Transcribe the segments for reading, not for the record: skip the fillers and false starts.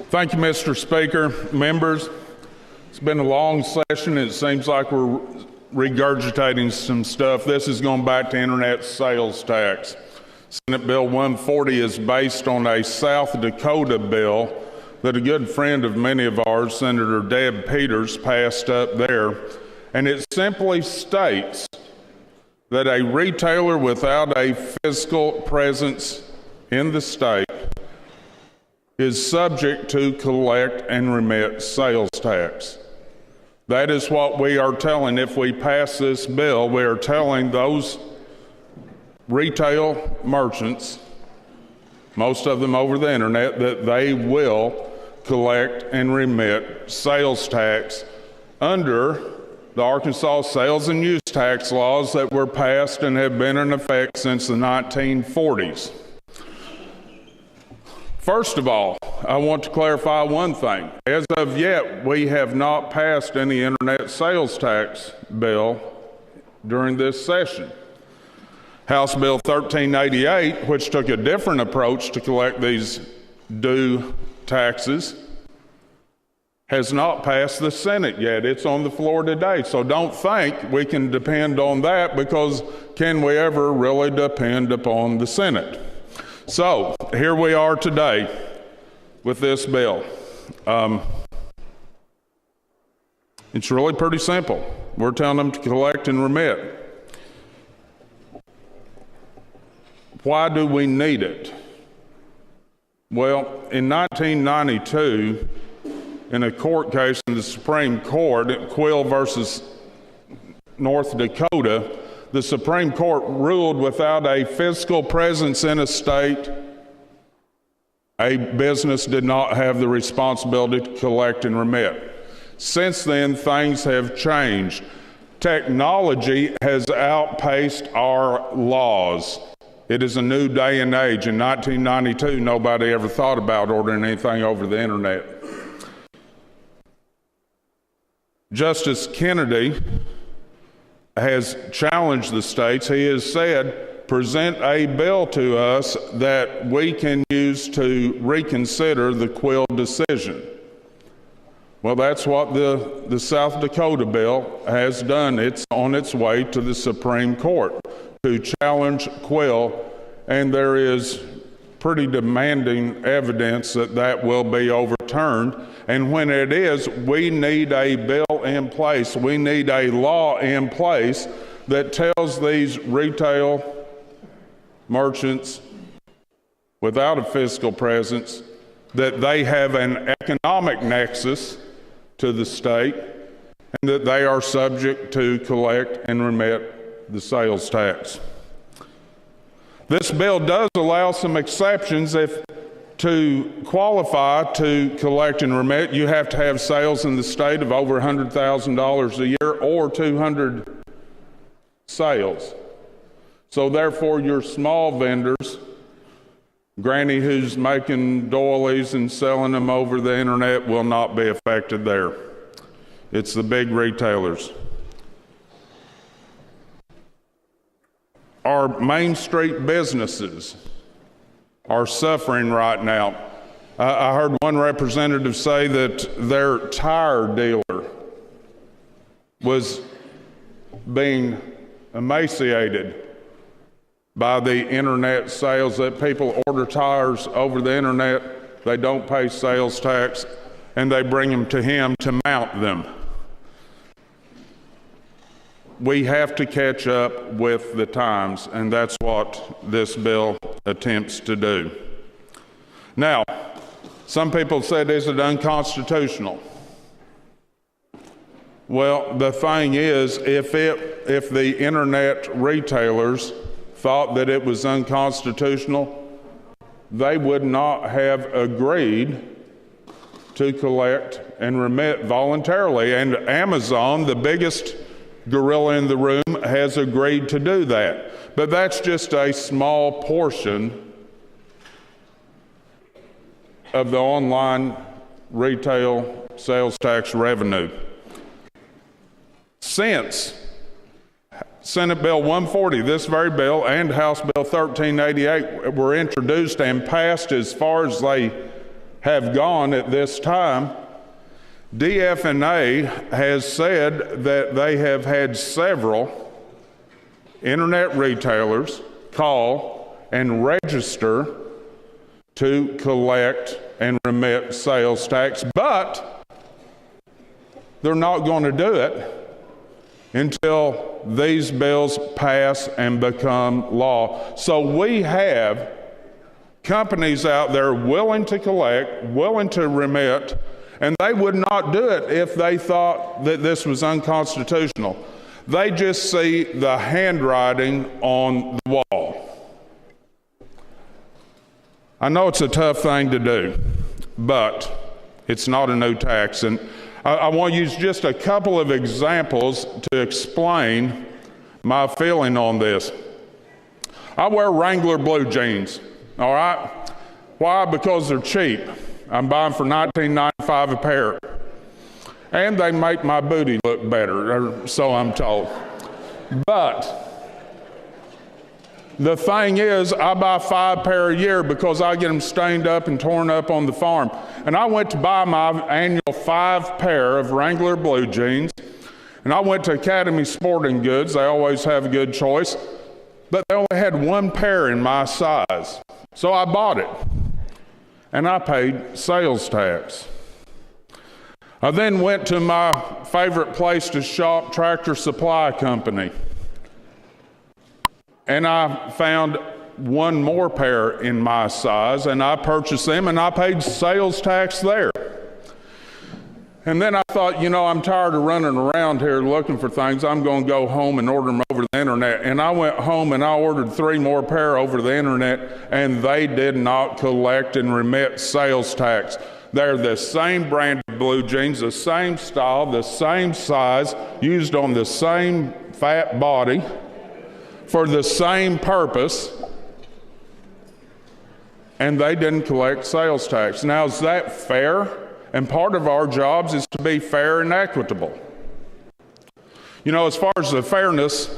Thank you, Mr. Speaker. Members, it's been a long session. It seems like we're regurgitating some stuff. This is going back to internet sales tax. Senate Bill 140 is based on a South Dakota bill that a good friend of many of ours, Senator Deb Peters, passed up there. And it simply states that a retailer without a physical presence in the state is subject to collect and remit sales tax. That is what we are telling. If we pass this bill, we are telling those retail merchants, most of them over the internet, that they will collect and remit sales tax under the Arkansas sales and use tax laws that were passed and have been in effect since the 1940s. First of all, I want to clarify one thing. As of yet, we have not passed any internet sales tax bill during this session. House Bill 1388, which took a different approach to collect these due taxes, has not passed the Senate yet. It's on the floor today. So don't think we can depend on that, because can we ever really depend upon the Senate? So here we are today with this bill. It's really pretty simple. We're telling them to collect and remit. Why do we need it? Well, in 1992, in a court case in the Supreme Court, Quill versus North Dakota, the Supreme Court ruled without a physical presence in a state, a business did not have the responsibility to collect and remit. Since then, things have changed. Technology has outpaced our laws. It is a new day and age. In 1992, nobody ever thought about ordering anything over the internet. Justice Kennedy has challenged the states. He has said, present a bill to us that we can use to reconsider the Quill decision. Well, that's what the South Dakota bill has done. It's on its way to the Supreme Court to challenge Quill, and there is pretty demanding evidence that that will be overturned. And when it is, we need a bill in place. We need a law in place that tells these retail merchants without a physical presence that they have an economic nexus to the state and that they are subject to collect and remit the sales tax. This bill does allow some exceptions. If to qualify to collect and remit, you have to have sales in the state of over $100,000 a year or 200 sales. So therefore, your small vendors, Granny who's making doilies and selling them over the internet, will not be affected there. It's the big retailers. Our Main Street businesses are suffering right now. I heard one representative say that their tire dealer was being emaciated by the internet sales, that people order tires over the internet, they don't pay sales tax, and they bring them to him to mount them. We have to catch up with the times, and that's what this bill attempts to do. Now, some people said, is it unconstitutional? Well, the thing is, if the internet retailers thought that it was unconstitutional, they would not have agreed to collect and remit voluntarily. And Amazon, the biggest gorilla in the room, has agreed to do that. But that's just a small portion of the online retail sales tax revenue. Since Senate Bill 140, this very bill, and House Bill 1388 were introduced and passed as far as they have gone at this time, DFNA has said that they have had several internet retailers call and register to collect and remit sales tax, but they're not going to do it until these bills pass and become law. So we have companies out there willing to collect, willing to remit, and they would not do it if they thought that this was unconstitutional. They just see the handwriting on the wall. I know it's a tough thing to do, but it's not a new tax. And I want to use just a couple of examples to explain my feeling on this. I wear Wrangler blue jeans, all right? Why? Because they're cheap. I'm buying for $19.95 a pair. And they make my booty look better, or so I'm told. But the thing is, I buy 5 pair a year because I get them stained up and torn up on the farm. And I went to buy my annual 5 pair of Wrangler blue jeans, and I went to Academy Sporting Goods. They always have a good choice, but they only had 1 pair in my size. So I bought it, and I paid sales tax. I then went to my favorite place to shop, Tractor Supply Company, and I found 1 more pair in my size, and I purchased them, and I paid sales tax there. And then I thought, you know, I'm tired of running around here looking for things. I'm going to go home and order them over the internet. And I went home and I ordered 3 more pair over the internet, and they did not collect and remit sales tax. They're the same brand of blue jeans, the same style, the same size, used on the same fat body for the same purpose, and they didn't collect sales tax. Now, is that fair? And part of our jobs is to be fair and equitable. You know, as far as the fairness,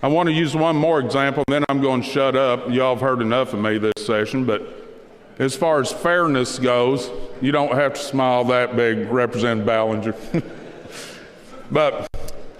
I want to use one more example, and then I'm going to shut up. Y'all have heard enough of me this session, but as far as fairness goes, you don't have to smile that big, Representative Ballinger. But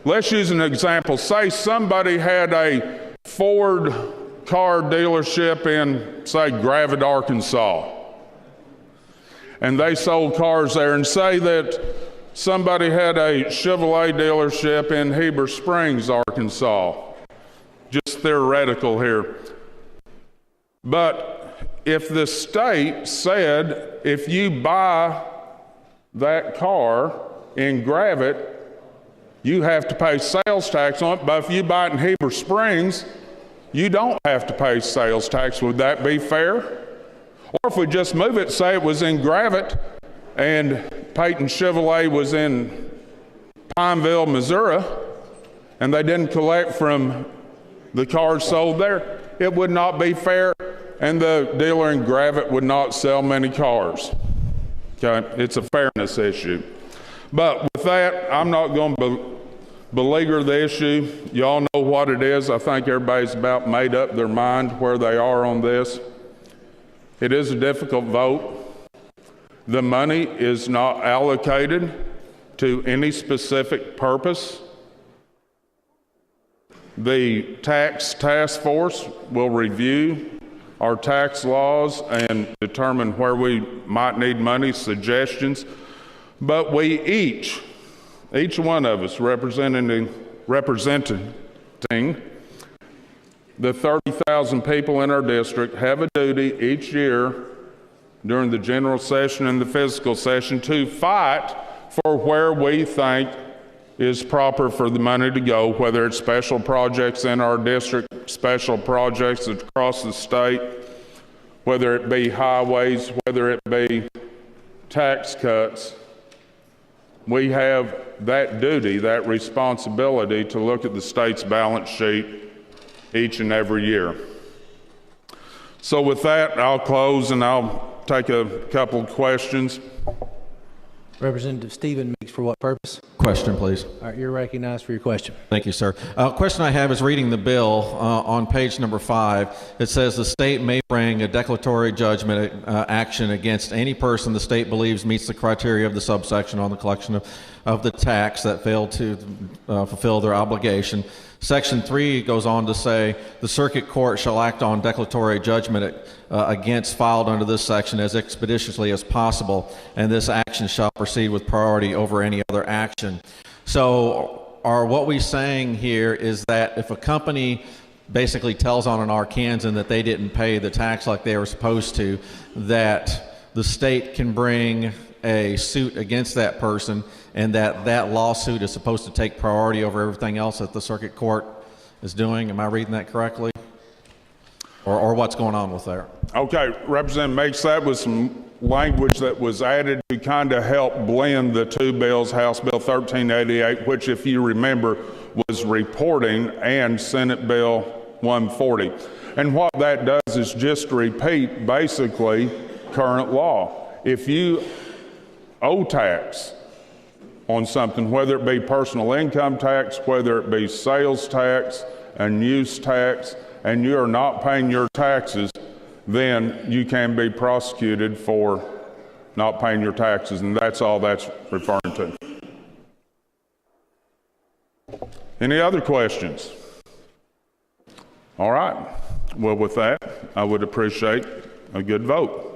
let's use an example. Say somebody had a Ford car dealership in, say, Gravette, Arkansas, and they sold cars there. And say that somebody had a Chevrolet dealership in Heber Springs, Arkansas. Just theoretical here. But if the state said, if you buy that car in Gravette, you have to pay sales tax on it, but if you buy it in Heber Springs, you don't have to pay sales tax. Would that be fair? Or if we just move it, say it was in Gravette and Peyton Chevrolet was in Pineville, Missouri, and they didn't collect from the cars sold there, it would not be fair, and the dealer in Gravette would not sell many cars. Okay, it's a fairness issue. But with that, I'm not going to beleaguer the issue. Y'all know what it is. I think everybody's about made up their mind where they are on this. It is a difficult vote. The money is not allocated to any specific purpose. The tax task force will review our tax laws and determine where we might need money, suggestions. But we each one of us representing the 30,000 people in our district have a duty each year during the general session and the fiscal session to fight for where we think is proper for the money to go, whether it's special projects in our district, special projects across the state, whether it be highways, whether it be tax cuts. We have that duty, that responsibility to look at the state's balance sheet each and every year. So with that, I'll close and I'll take a couple of questions. Representative Stephen Meeks, for what purpose? Question, please. All right, you're recognized for your question. Thank you, sir. Question I have is reading the bill on page number 5. It says the state may bring a declaratory judgment action against any person the state believes meets the criteria of the subsection on the collection of the tax that failed to fulfill their obligation. Section 3 goes on to say the circuit court shall act on declaratory judgment against filed under this section as expeditiously as possible, and this action shall proceed with priority over any other action. So what we're saying here is that if a company basically tells on an Arkansan that they didn't pay the tax like they were supposed to, that the state can bring a suit against that person, and that lawsuit is supposed to take priority over everything else that the circuit court is doing. Am I reading that correctly? Or what's going on with that? Okay, Representative Meeks, that was some language that was added to kind of help blend the two bills, House Bill 1388, which, if you remember, was reporting, and Senate Bill 140. And what that does is just repeat basically current law. If you owe tax on something, whether it be personal income tax, whether it be sales tax and use tax, and you are not paying your taxes, then you can be prosecuted for not paying your taxes, and that's all that's referring to. Any other questions? All right. Well, with that, I would appreciate a good vote.